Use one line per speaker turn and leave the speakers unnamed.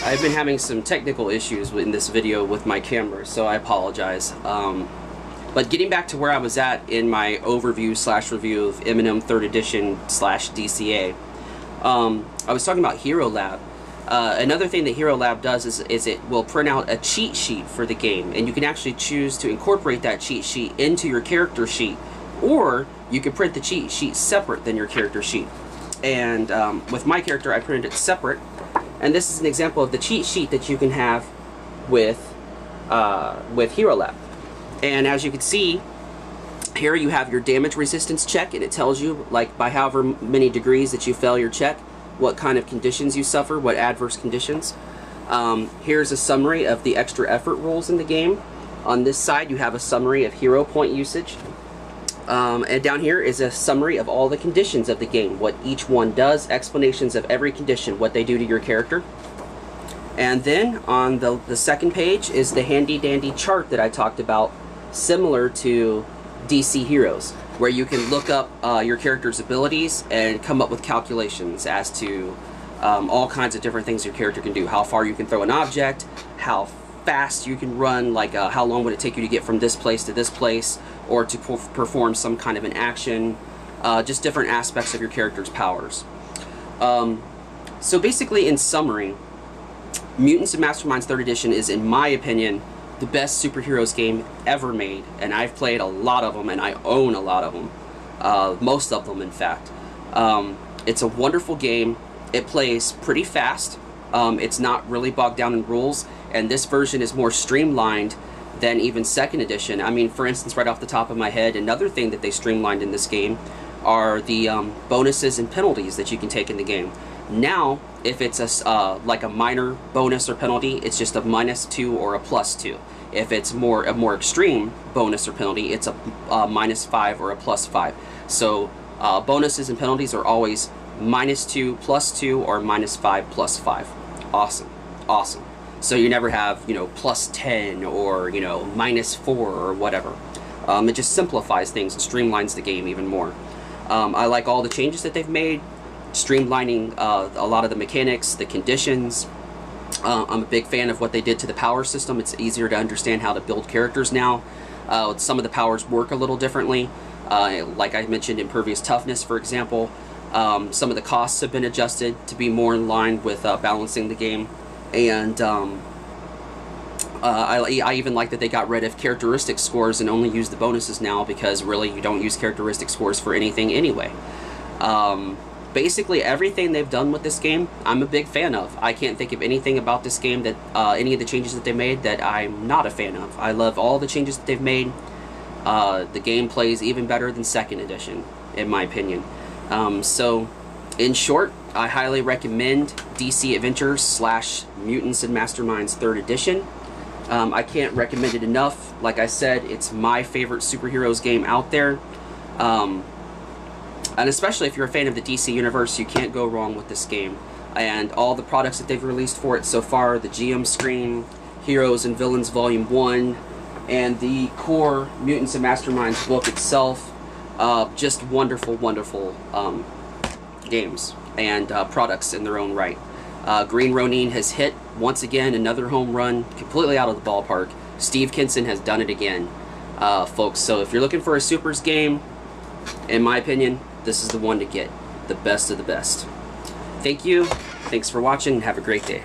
I've been having some technical issues in this video with my camera, so I apologize. But getting back to where I was at in my overview / review of M&M 3rd edition / DCA, I was talking about Hero Lab. Another thing that Hero Lab does is it will print out a cheat sheet for the game, and you can actually choose to incorporate that cheat sheet into your character sheet, or you can print the cheat sheet separate than your character sheet. And with my character, I printed it separate, and this is an example of the cheat sheet that you can have with Hero Lab. And as you can see, here you have your damage resistance check, and it tells you, like, by however many degrees that you fail your check, what kind of conditions you suffer, what adverse conditions. Here's a summary of the extra effort rules in the game. On this side, you have a summary of hero point usage. And down here is a summary of all the conditions of the game, what each one does, explanations of every condition, what they do to your character. And then on the second page is the handy dandy chart that I talked about, similar to DC Heroes, where you can look up your character's abilities and come up with calculations as to all kinds of different things your character can do. How far you can throw an object, how fast you can run, like how long would it take you to get from this place to this place, or to perform some kind of an action, just different aspects of your character's powers. So basically, in summary, Mutants Masterminds 3rd Edition is, in my opinion, the best superheroes game ever made, and I've played a lot of them, and I own a lot of them, most of them in fact. It's a wonderful game. It plays pretty fast. It's not really bogged down in rules, and this version is more streamlined than even 2nd edition. I mean, for instance, right off the top of my head, another thing that they streamlined in this game are the bonuses and penalties that you can take in the game. Now, if it's like a minor bonus or penalty, it's just a -2 or a +2. If it's a more extreme bonus or penalty, it's a -5 or a +5. So bonuses and penalties are always -2 +2 or -5 +5. Awesome, awesome. So you never have, you know, +10 or, you know, -4 or whatever. It just simplifies things and streamlines the game even more. I like all the changes that they've made, streamlining a lot of the mechanics, the conditions. I'm a big fan of what they did to the power system. It's easier to understand how to build characters now. Some of the powers work a little differently. Like I mentioned, impervious toughness, for example. Some of the costs have been adjusted to be more in line with balancing the game. And I even like that they got rid of characteristic scores and only use the bonuses now, because really you don't use characteristic scores for anything anyway. Basically everything they've done with this game, I'm a big fan of. I can't think of anything about this game that, any of the changes that they made, that I'm not a fan of. I love all the changes that they've made. The game plays even better than 2nd edition, in my opinion. So, in short, I highly recommend DC Adventures / Mutants and Masterminds 3rd Edition. I can't recommend it enough. Like I said, it's my favorite superheroes game out there. And especially if you're a fan of the DC Universe, you can't go wrong with this game. And all the products that they've released for it so far, the GM screen, Heroes and Villains Volume 1, and the core Mutants and Masterminds book itself, just wonderful, wonderful games and products in their own right. Green Ronin has hit, once again, another home run, completely out of the ballpark. Steve Kinson has done it again, folks. So if you're looking for a supers game, in my opinion, this is the one to get. The best of the best. Thank you. Thanks for watching. Have a great day.